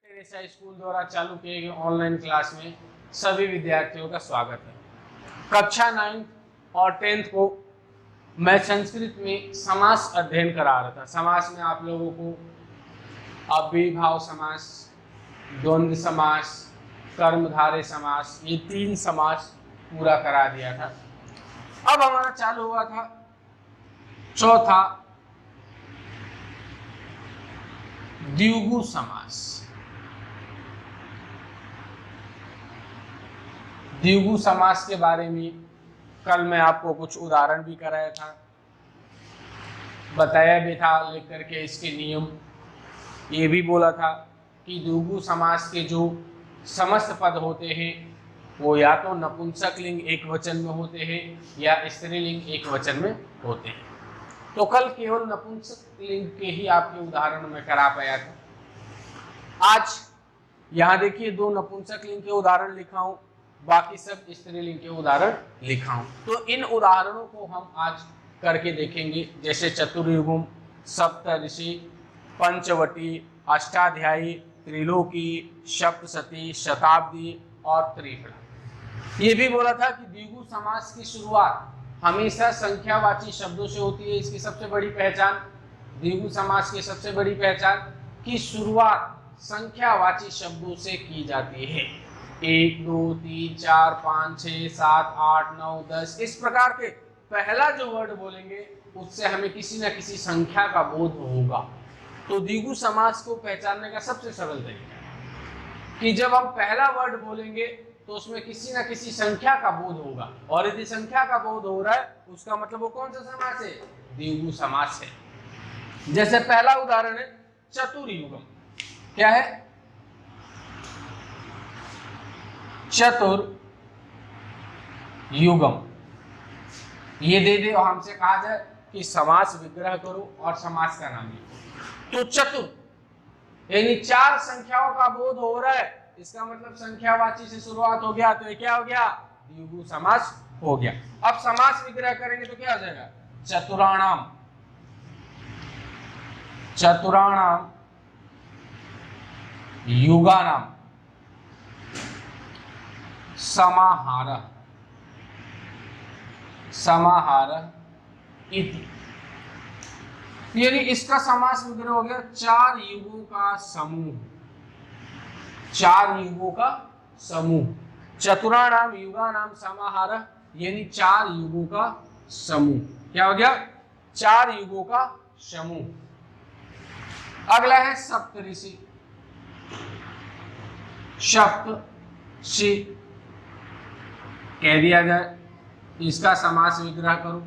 Teresa school द्वारा चालू किए गए ऑनलाइन क्लास में सभी विद्यार्थियों का स्वागत है। कक्षा 9 और 10th को मैं संस्कृत में समास अध्ययन करा रहा था। समास में आप लोगों को अव्ययीभाव समास, द्वंद्व समास, कर्मधारय समास, ये 3 समास पूरा करा दिया था। अब हमारा चालू हुआ था चौथा द्विगु समास। द्विगु समास के बारे में कल मैं आपको कुछ उदाहरण भी कराया था, बताया भी था लिख करके इसके नियम। ये भी बोला था कि द्विगु समास के जो समस्त पद होते हैं वो या तो नपुंसक लिंग एक वचन में होते हैं या स्त्रीलिंग एक वचन में होते हैं। तो कल केवल नपुंसक लिंग के ही आपके उदाहरण में करा पाया था। आज यहाँ देखिए 2 नपुंसक लिंग के उदाहरण लिखा हूं, बाकी सब स्त्रीलिंग के उदाहरण लिखा हूं। तो इन उदाहरणों को हम आज करके देखेंगे, जैसे चतुर्युगम, सप्तऋषि, पंचवटी, अष्टाध्यायी, त्रिलोकी, सप्तशती, शताब्दी और त्रिफला। ये भी बोला था कि द्विगु समास की शुरुआत हमेशा संख्यावाची शब्दों से होती है। इसकी सबसे बड़ी पहचान, द्विगु समास की सबसे बड़ी पहचान की शुरुआत संख्यावाची शब्दों से की जाती है। 1 2 3 4 5 6 7 8 9 10 इस प्रकार के पहला जो वर्ड बोलेंगे उससे हमें किसी न किसी संख्या का बोध होगा। तो द्विगु समास को पहचानने का सबसे सरल तरीका है कि जब हम पहला वर्ड बोलेंगे तो उसमें किसी न किसी संख्या का बोध होगा, और यदि संख्या का बोध हो रहा है उसका मतलब वो कौन सा समास है? द्विगु समास है। जैसे पहला उदाहरण है चतुर्युगम। क्या है? चतुर्युगम। ये दे दे और हमसे कहा जाए कि समास विग्रह करो और समास का नाम लिखो। तो चतुर यानी 4 संख्याओं का बोध हो रहा है, इसका मतलब संख्यावाची से शुरुआत हो गया, तो ये क्या हो गया? द्विगु समास हो गया। अब समास विग्रह करेंगे तो क्या हो जाएगा? चतुराणाम, चतुराणाम, युगानाम, समाहारः, समाहारः इति। यानी इसका समास विग्रह हो गया 4 युगों का समूह, 4 युगों का समूह। चतुराणाम युगानाम समाहारः यानी 4 युगों का समूह। क्या हो गया? 4 युगों का समूह। अगला है सप्तऋषि। सप्तऋषि कह दिया जाए, इसका समास विग्रह करो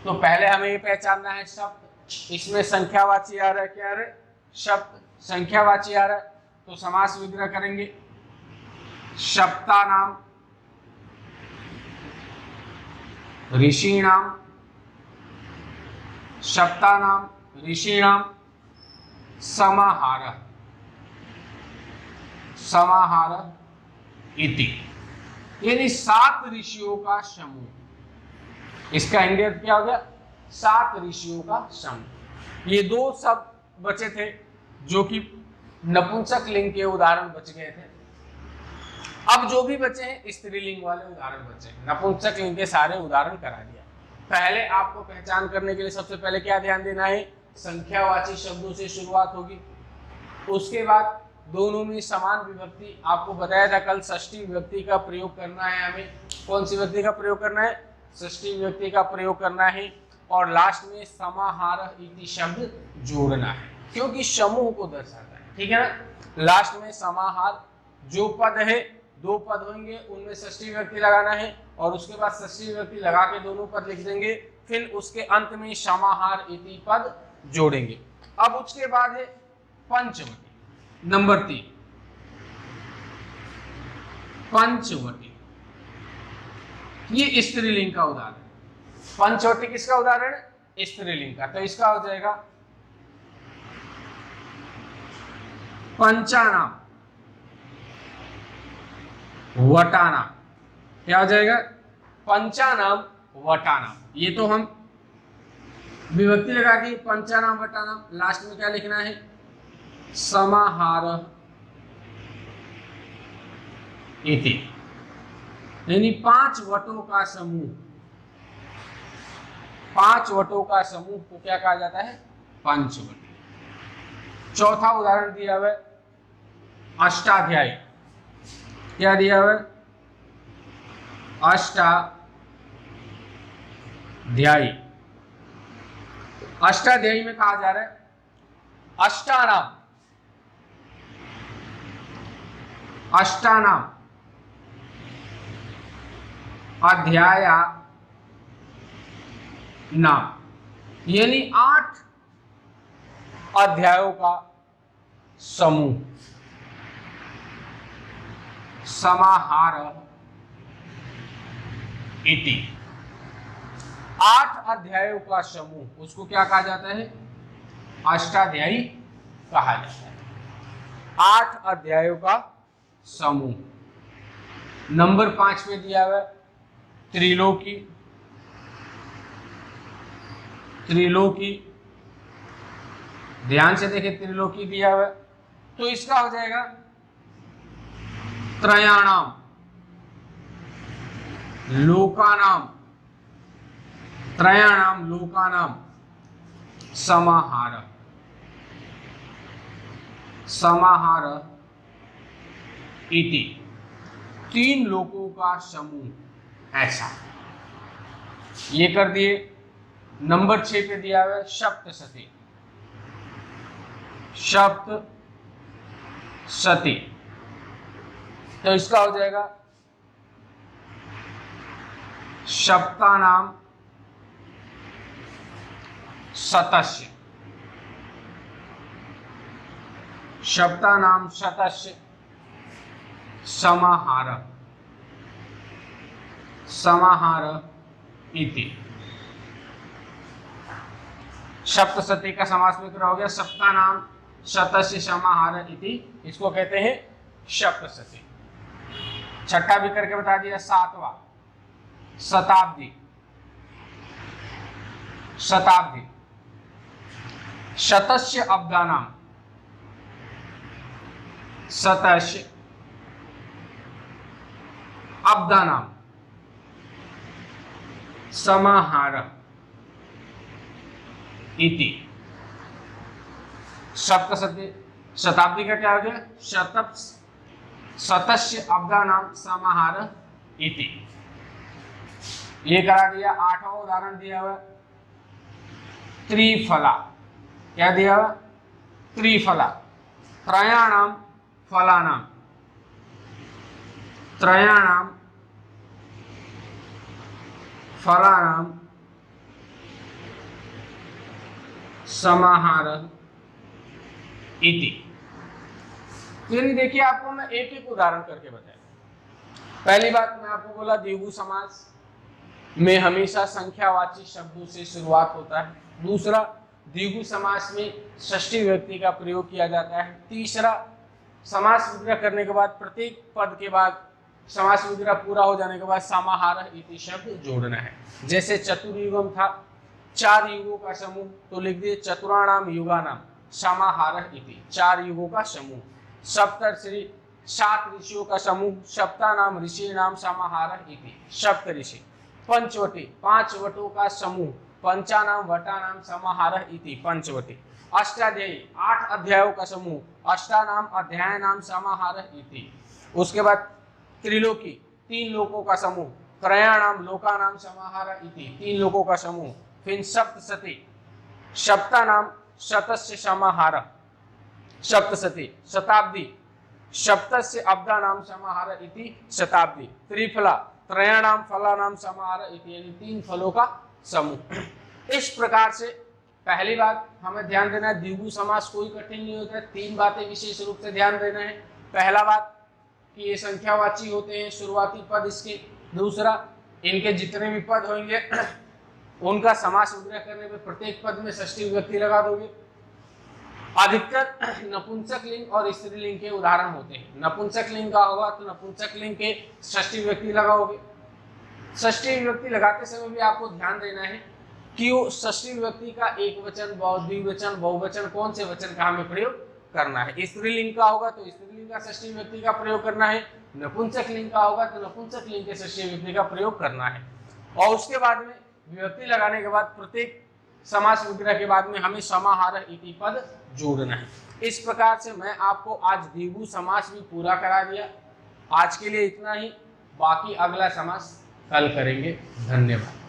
तो पहले हमें ये पहचानना है सप्त, इसमें संख्यावाची आ रहा है। क्या आ रहा है? सप्त संख्यावाची आ रहा है, तो समास विग्रह करेंगे सप्तानाम, ऋषीणाम, सप्तानाम, ऋषीणाम, समाहारः, समाहारः इति। यानी 7 ऋषियों का समूह। इसका इंडिया क्या हो गया? 7 ऋषियों का समूह। ये 2 शब्द बचे थे जो कि नपुंसक लिंग के उदाहरण बच गए थे। अब जो भी बचे हैं स्त्रीलिंग वाले उदाहरण बचे। नपुंसक लिंग के सारे उदाहरण करा दिया। पहले आपको पहचान करने के लिए सबसे पहले क्या ध्यान देना है? संख्यावाची शब्दों से शुरुआत होगी। उसके बाद दोनों में समान विभक्ति, आपको बताया था कल षष्ठी विभक्ति का प्रयोग करना है हमें। कौन सी विभक्ति का प्रयोग करना है? षष्ठी विभक्ति का प्रयोग करना है। और लास्ट में समाहारः इति शब्द जोड़ना है, क्योंकि समूह को दर्शाता है। ठीक है ना? लास्ट में समाहार, जो पद है 2 पद होंगे उनमें षष्ठी विभक्ति लगाना है, और उसके बाद षष्ठी विभक्ति लगा के दोनों पद लिख देंगे, फिर उसके अंत में समाहार इति पद जोड़ेंगे। अब उसके बाद है पंचवटी। नंबर 3 पंचवटी, ये स्त्रीलिंग का उदाहरण। पंचवटी किसका उदाहरण है? स्त्रीलिंग का। तो इसका हो जाएगा पंचानाम, वटानाम। क्या हो जाएगा? पंचानाम, वटानाम। ये तो हम विभक्ति लगा के पंचानाम, वटानाम, लास्ट में क्या लिखना है? समाहारः इति, यानी 5 वटों का समूह, 5 वटों का समूह को क्या कहा जाता है? पंचवटी। चौथा उदाहरण दिया हुआ है अष्टाध्यायी। क्या दिया हुआ है? अष्टाध्यायी। अष्टाध्यायी में कहा जा रहा है अष्टानाम, अष्टानाम अध्याया नाम, यानी 8 अध्यायों का समूह, समाहार इति। 8 अध्यायों का समूह, उसको क्या कहा जाता है? अष्टाध्यायी कहा जाता है। 8 अध्यायों का समूह। नंबर 5 पे दिया हुआ है त्रिलोकी। त्रिलोकी, ध्यान से देखें, त्रिलोकी दिया हुआ है तो इसका हो जाएगा त्रयाणाम लोकानाम, त्रयाणाम लोकानाम समाहार, समाहार इति। 3 लोकों का समूह, ऐसा ये कर दिए। नंबर 6 पे दिया हुआ है सप्तशती। सप्तशती, तो इसका हो जाएगा सप्तानाम शतस्य, सप्तानाम शतस्य समाहार, समाहार इति। सप्तशती का समास में क्या हो गया? सप्तानाम शतस्य समाहार इति, इसको कहते हैं सप्तशती। छठा भी करके बता दिया, 7वां शताब्दी। शताब्दी, शतस्य अब्दानाम, शतस्य अब्दानाम समाहार इति। सप्तशती, शताब्दी का क्या हो गया? शतस्य अब्दानाम समाहार इति, ये करा दिया। 8वां उदाहरण दिया हुआ त्रिफला। क्या दिया हुआ? त्रिफला। त्रयाणाम फलानाम, त्रयाणाम फलानाम समाहार इति। फिर देखिए, आपको मैं एक एक उदाहरण करके बताया। पहली बात मैं आपको बोला द्विगु समास में हमेशा संख्यावाची शब्दों से शुरुआत होता है। दूसरा, द्विगु समास में षष्ठी विभक्ति का प्रयोग किया जाता है। तीसरा, समास विग्रह करने के बाद प्रत्येक पद के बाद समास विग्रह पूरा हो जाने के बाद समाहार इति शब्द जोड़ना है। जैसे चतुर्युगम था, 4 युगों का समूह, तो लिख दिए चतुराणाम युगानाम समाहार इति, 4 युगों का समूह। सप्तर्षि, 7 ऋषियों का समूह, सप्तानाम ऋषीणाम समाहार इति, सप्तऋषि। पंचवटी, 5 वटों का समूह, पंचानाम वटानाम समाहार इति, पंचवटी। अष्टाध्यायी, 8 अध्यायों का समूह, अष्टानाम अध्यायानाम समाहार इति। उसके बाद त्रिलोकी, 3 लोकों का समूह, त्रयाणाम लोकानाम समाहार इति, 3 लोकों का समूह। फिर सप्तशती, सप्तानाम शतस्य समाहार, सप्तशती। शताब्दी, सप्तस्य अब्दानाम समाहार इति, शताब्दी। त्रिफला, त्रयाणाम फलानाम समाहार इति, यानी 3 फलों का समूह। इस प्रकार से पहली बात हमें ध्यान देना है, द्विगु समास कोई कठिन नहीं होता है। 3 बातें विशेष रूप से ध्यान देना है। पहला बात कि ये संख्यावाची होते हैं, शुरुआती पद इसके। दूसरा, इनके जितने भी पद होंगे उनका समास विग्रह करने पे प्रत्येक पद में षष्ठी विभक्ति लगा दोगे। अधिकतर नपुंसक लिंग और स्त्रीलिंग के उदाहरण होते हैं। नपुंसक लिंग का होगा तो नपुंसक लिंग के षष्ठी विभक्ति लगाओगे। षष्ठी विभक्ति लगाते समय भी आपको ध्यान देना है कि वो षष्ठी विभक्ति का एक वचन, द्विवचन, बहुवचन, कौन से वचन का हमें प्रयोग करना है। स्त्रीलिंग का होगा तो स्त्रीलिंग का षष्ठी विभक्ति का प्रयोग करना है, नपुंसक लिंग का होगा तो नपुंसक लिंग के षष्ठी विभक्ति का प्रयोग करना है। और उसके बाद में विभक्ति लगाने के बाद प्रत्येक समास विग्रह के बाद में हमें समाहार इति पद जोड़ना है। इस प्रकार से मैं आपको आज द्विगु समास भी पूरा करा दिया। आज के लिए इतना ही, बाकी अगला समास कल करेंगे। धन्यवाद।